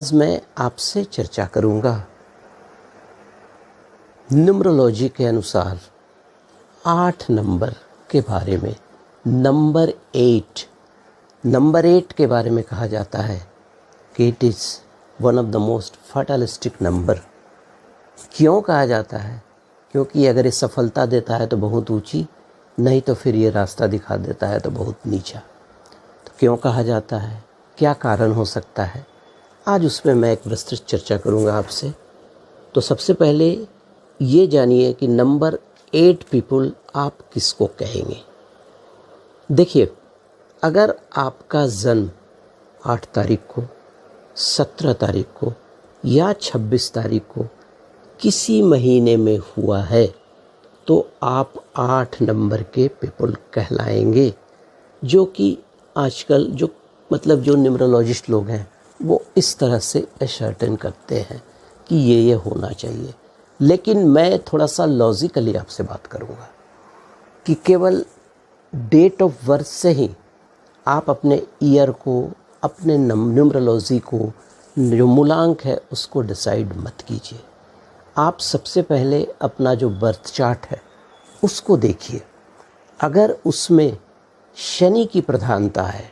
आज मैं आपसे चर्चा करूंगा न्यूमरोलॉजी के अनुसार 8 नंबर के बारे में। नंबर 8 के बारे में कहा जाता है कि it is one of the most फर्टालिस्टिक नंबर। क्यों कहा जाता है? क्योंकि अगर ये सफलता देता है तो बहुत ऊंची, नहीं तो फिर ये रास्ता दिखा देता है तो बहुत नीचा। तो क्यों कहा जाता है, क्या कारण हो सकता है, आज उसमें मैं एक विस्तृत चर्चा करूंगा आपसे। तो सबसे पहले ये जानिए कि नंबर 8 पीपल आप किसको कहेंगे। देखिए, अगर आपका जन्म 8 तारीख को, 17 तारीख को या 26 तारीख को किसी महीने में हुआ है तो आप 8 नंबर के पीपल कहलाएंगे। जो कि आजकल जो न्यूमरोलॉजिस्ट लोग हैं वो इस तरह से असर्टेन करते हैं कि ये होना चाहिए। लेकिन मैं थोड़ा सा लॉजिकली आपसे बात करूँगा कि केवल डेट ऑफ बर्थ से ही आप अपने ईयर को, अपने न्यूमरोलॉजी को, जो मूलांक है उसको डिसाइड मत कीजिए। आप सबसे पहले अपना जो बर्थ चार्ट है उसको देखिए। अगर उसमें शनि की प्रधानता है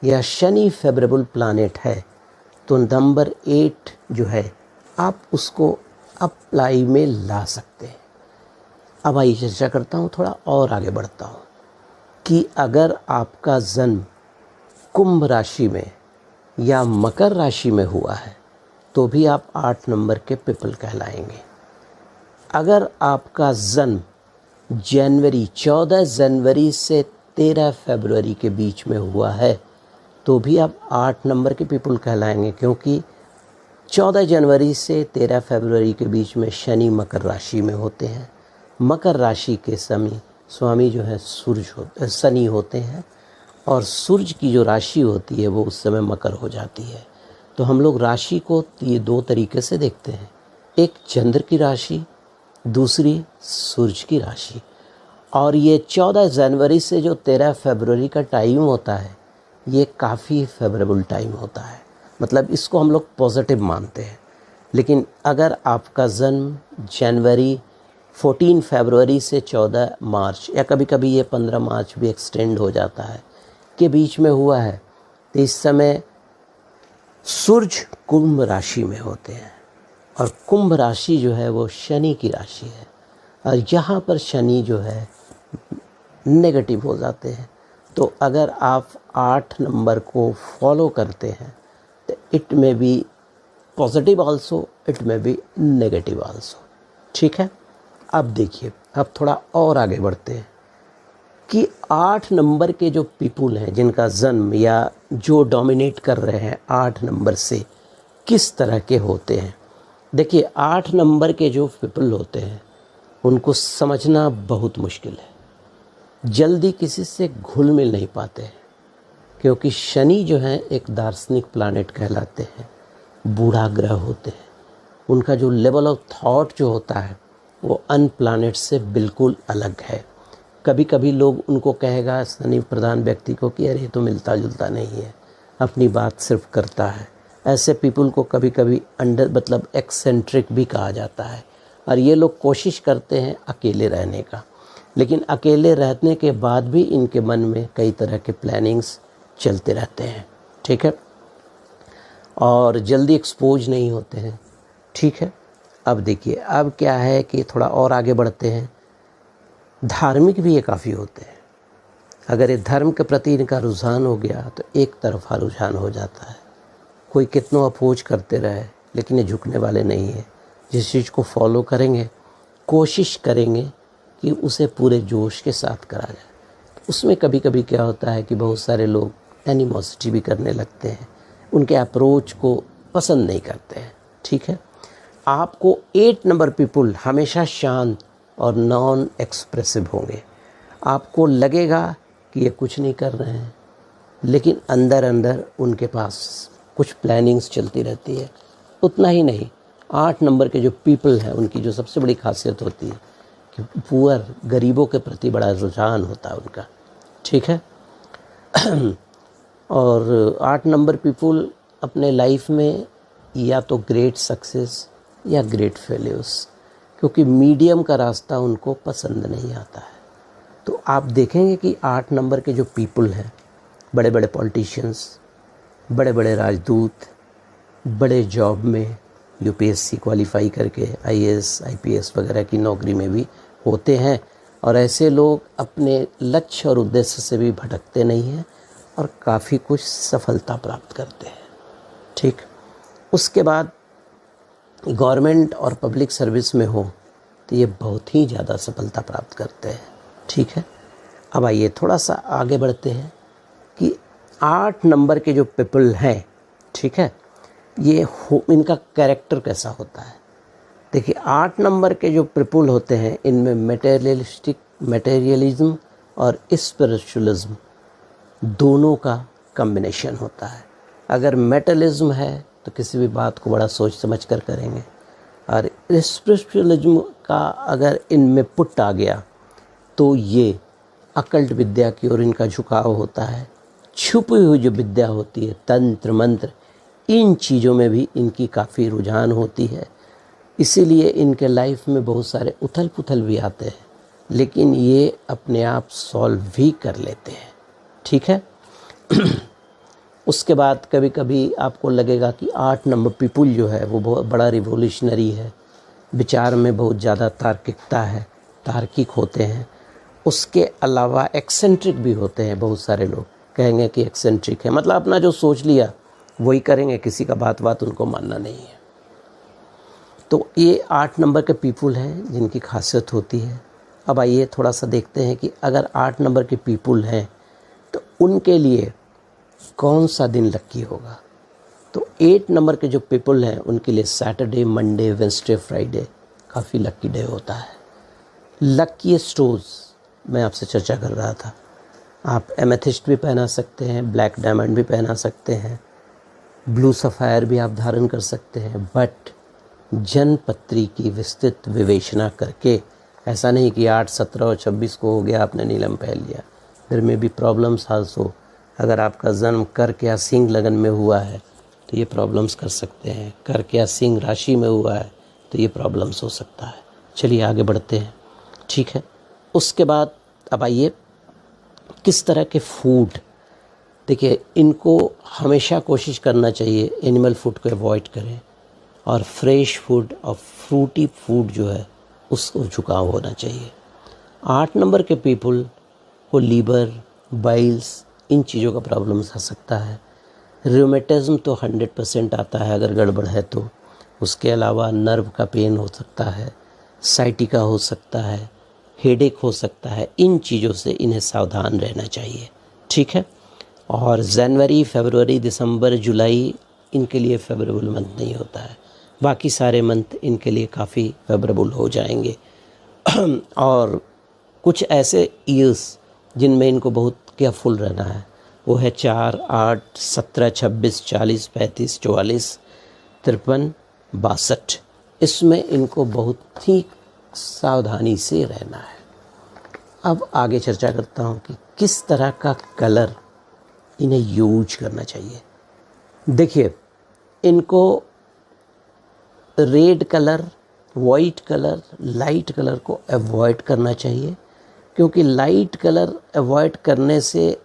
या शनि फेवरेबल प्लैनेट है तो नंबर 8 जो है आप उसको अप्लाई में ला सकते हैं। अब आइए चर्चा करता हूँ, थोड़ा और आगे बढ़ता हूँ कि अगर आपका जन्म कुंभ राशि में या मकर राशि में हुआ है तो भी आप 8 नंबर के पीपल कहलाएंगे। अगर आपका जन्म 14 जनवरी से 13 फरवरी के बीच में हुआ है तो भी आप 8 नंबर के पीपल कहलाएंगे, क्योंकि 14 जनवरी से 13 फरवरी के बीच में शनि मकर राशि में होते हैं। मकर राशि के स्वामी जो है शनि होते हैं और सूर्य की जो राशि होती है वो उस समय मकर हो जाती है। तो हम लोग राशि को ये 2 तरीके से देखते हैं, एक चंद्र की राशि, दूसरी सूर्य की राशि। और ये 14 जनवरी से जो 13 फरवरी का टाइम होता है ये काफ़ी फेवरेबल टाइम होता है, मतलब इसको हम लोग पॉजिटिव मानते हैं। लेकिन अगर आपका जन्म 14 फरवरी से 14 मार्च या कभी कभी ये 15 मार्च भी एक्सटेंड हो जाता है के बीच में हुआ है तो इस समय सूर्य कुंभ राशि में होते हैं और कुंभ राशि जो है वो शनि की राशि है और यहाँ पर शनि जो है नेगेटिव हो जाते हैं। तो अगर आप 8 नंबर को फॉलो करते हैं तो इट में बी पॉजिटिव आल्सो, इट में बी नेगेटिव आल्सो। ठीक है, अब देखिए, अब थोड़ा और आगे बढ़ते हैं कि 8 नंबर के जो पीपल हैं जिनका जन्म या जो डोमिनेट कर रहे हैं 8 नंबर से किस तरह के होते हैं। देखिए, 8 नंबर के जो पीपल होते हैं उनको समझना बहुत मुश्किल है, जल्दी किसी से घुल मिल नहीं पाते हैं, क्योंकि शनि जो है एक दार्शनिक प्लैनेट कहलाते हैं, बूढ़ा ग्रह होते हैं। उनका जो लेवल ऑफ थॉट जो होता है वो अन्य प्लैनेट से बिल्कुल अलग है। कभी कभी लोग उनको कहेगा शनि प्रधान व्यक्ति को कि अरे ये तो मिलता जुलता नहीं है, अपनी बात सिर्फ करता है। ऐसे पीपल को कभी कभी एक्सेंट्रिक भी कहा जाता है और ये लोग कोशिश करते हैं अकेले रहने का, लेकिन अकेले रहने के बाद भी इनके मन में कई तरह के प्लानिंग्स चलते रहते हैं। ठीक है, और जल्दी एक्सपोज नहीं होते हैं। ठीक है, अब देखिए, अब क्या है कि थोड़ा और आगे बढ़ते हैं। धार्मिक भी ये काफ़ी होते हैं। अगर ये धर्म के प्रति इनका रुझान हो गया तो एक तरफा रुझान हो जाता है। कोई कितनों अपोज करते रहे लेकिन ये झुकने वाले नहीं है। जिस चीज़ को फॉलो करेंगे, कोशिश करेंगे कि उसे पूरे जोश के साथ करा जाए। उसमें कभी कभी क्या होता है कि बहुत सारे लोग एनिमोसिटी भी करने लगते हैं, उनके अप्रोच को पसंद नहीं करते हैं। ठीक है, आपको 8 नंबर पीपल हमेशा शांत और नॉन एक्सप्रेसिव होंगे। आपको लगेगा कि ये कुछ नहीं कर रहे हैं, लेकिन अंदर अंदर उनके पास कुछ प्लानिंग्स चलती रहती है। उतना ही नहीं, 8 नंबर के जो पीपल हैं उनकी जो सबसे बड़ी खासियत होती है कि पुअर गरीबों के प्रति बड़ा रुझान होता है उनका। ठीक है, और 8 नंबर पीपल अपने लाइफ में या तो ग्रेट सक्सेस या ग्रेट फेल्यूर्स, क्योंकि मीडियम का रास्ता उनको पसंद नहीं आता है। तो आप देखेंगे कि 8 नंबर के जो पीपल हैं, बड़े बड़े पॉलिटिशियंस, बड़े बड़े राजदूत, बड़े जॉब में यूपीएससी क्वालिफाई करके आईएएस आईपीएस वगैरह की नौकरी में भी होते हैं, और ऐसे लोग अपने लक्ष्य और उद्देश्य से भी भटकते नहीं हैं और काफ़ी कुछ सफलता प्राप्त करते हैं। ठीक, उसके बाद गवर्नमेंट और पब्लिक सर्विस में हो तो ये बहुत ही ज़्यादा सफलता प्राप्त करते हैं। ठीक है, अब आइए थोड़ा सा आगे बढ़ते हैं कि 8 नंबर के जो पीपल हैं, ठीक है, ये इनका कैरेक्टर कैसा होता है। देखिए 8 नंबर के जो पीपल होते हैं इनमें मटेरियलिज्म और स्पिरिचुअलिज्म दोनों का कॉम्बिनेशन होता है। अगर मेटलिज्म है तो किसी भी बात को बड़ा सोच समझ कर करेंगे, और स्पिरिचुअलिज्म का अगर इनमें पुट आ गया तो ये अकल्ट विद्या की ओर इनका झुकाव होता है। छुपी हुई जो विद्या होती है, तंत्र मंत्र, इन चीज़ों में भी इनकी काफ़ी रुझान होती है। इसीलिए इनके लाइफ में बहुत सारे उथल पुथल भी आते हैं, लेकिन ये अपने आप सॉल्व भी कर लेते हैं। ठीक है उसके बाद कभी कभी आपको लगेगा कि 8 नंबर पीपल जो है वो बहुत बड़ा रिवोल्यूशनरी है, विचार में बहुत ज़्यादा तार्किकता है, तार्किक होते हैं। उसके अलावा एक्सेंट्रिक भी होते हैं। बहुत सारे लोग कहेंगे कि एक्सेंट्रिक है, मतलब अपना जो सोच लिया वही करेंगे, किसी का बात उनको मानना नहीं है। तो ये 8 नंबर के पीपल हैं जिनकी खासियत होती है। अब आइए थोड़ा सा देखते हैं कि अगर 8 नंबर के पीपल हैं तो उनके लिए कौन सा दिन लक्की होगा। तो 8 नंबर के जो पीपल हैं उनके लिए सैटरडे, मंडे, वेडनेसडे, फ्राइडे काफ़ी लक्की डे होता है। लक्की स्टोन्स मैं आपसे चर्चा कर रहा था, आप एमेथिस्ट भी पहना सकते हैं, ब्लैक डायमंड भी पहना सकते हैं, ब्लू सफ़ायर भी आप धारण कर सकते हैं, बट जनपत्री की विस्तृत विवेचना करके, ऐसा नहीं कि 8, 17 और 26 को हो गया आपने नीलम पहन लिया। फिर में भी प्रॉब्लम्स आल्सो। अगर आपका जन्म कर्क या सिंह लगन में हुआ है तो ये प्रॉब्लम्स कर सकते हैं, कर्क या सिंह राशि में हुआ है तो ये प्रॉब्लम्स हो सकता है। चलिए आगे बढ़ते हैं। ठीक है, उसके बाद अब आइए किस तरह के फूड। देखिए इनको हमेशा कोशिश करना चाहिए एनिमल फूड को अवॉइड करें, और फ्रेश फूड और फ्रूटी फूड जो है उसको झुकाव होना चाहिए। 8 नंबर के पीपल को लीवर, बाइल्स, इन चीज़ों का प्रॉब्लम्स आ सकता है। रूमेटिज्म तो 100% आता है अगर गड़बड़ है तो। उसके अलावा नर्व का पेन हो सकता है, साइटिका हो सकता है, हेडेक हो सकता है। इन चीज़ों से इन्हें सावधान रहना चाहिए। ठीक है, और जनवरी, फरवरी, दिसंबर, जुलाई इनके लिए फेवरेबल मंथ नहीं होता है। बाकी सारे मंथ इनके लिए काफ़ी फेवरेबल हो जाएंगे। और कुछ ऐसे ईयर्स जिनमें इनको बहुत केयरफुल रहना है वो है 4, 8, 17, 26, 40, 35, 44, 53, 62। इसमें इनको बहुत ही सावधानी से रहना है। अब आगे चर्चा करता हूँ कि किस तरह का कलर इन्हें यूज करना चाहिए। देखिए इनको red colour, white colour, light colour को अवॉइड करना चाहिए, क्योंकि लाइट कलर अवॉइड करने से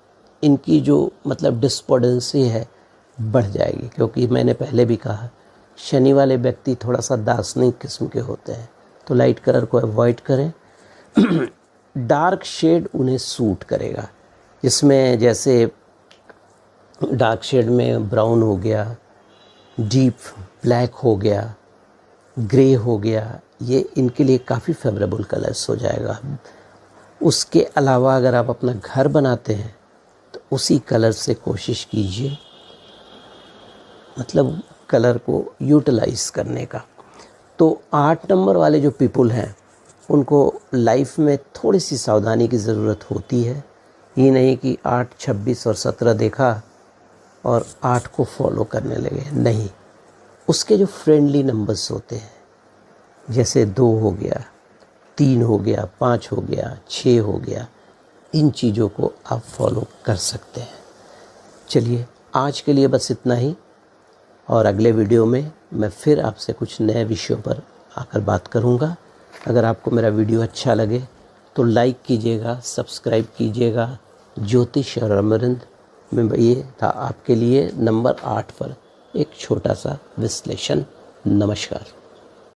इनकी जो मतलब डिस्पोर्डेंसी है बढ़ जाएगी। क्योंकि मैंने पहले भी कहा शनि वाले व्यक्ति थोड़ा सा दार्शनिक किस्म के होते हैं, तो लाइट कलर को अवॉइड करें। डार्क शेड उन्हें सूट करेगा, जिसमें जैसे डार्क शेड में ब्राउन हो गया, डीप ब्लैक हो गया, ग्रे हो गया, ये इनके लिए काफ़ी फेवरेबल कलर्स हो जाएगा। उसके अलावा अगर आप अपना घर बनाते हैं तो उसी कलर से कोशिश कीजिए, मतलब कलर को यूटिलाइज करने का। तो 8 नंबर वाले जो पीपल हैं उनको लाइफ में थोड़ी सी सावधानी की ज़रूरत होती है। ये नहीं कि 8, 26 और 17 देखा और 8 को फॉलो करने लगे, नहीं। उसके जो फ्रेंडली नंबर्स होते हैं, जैसे 2 हो गया, 3 हो गया, 5 हो गया, 6 हो गया, इन चीज़ों को आप फॉलो कर सकते हैं। चलिए आज के लिए बस इतना ही। और अगले वीडियो में मैं फिर आपसे कुछ नए विषयों पर आकर बात करूँगा। अगर आपको मेरा वीडियो अच्छा लगे तो लाइक कीजिएगा, सब्सक्राइब कीजिएगा। ज्योतिष और अमृत में ये था आपके लिए नंबर 8 पर एक छोटा सा विश्लेषण। नमस्कार।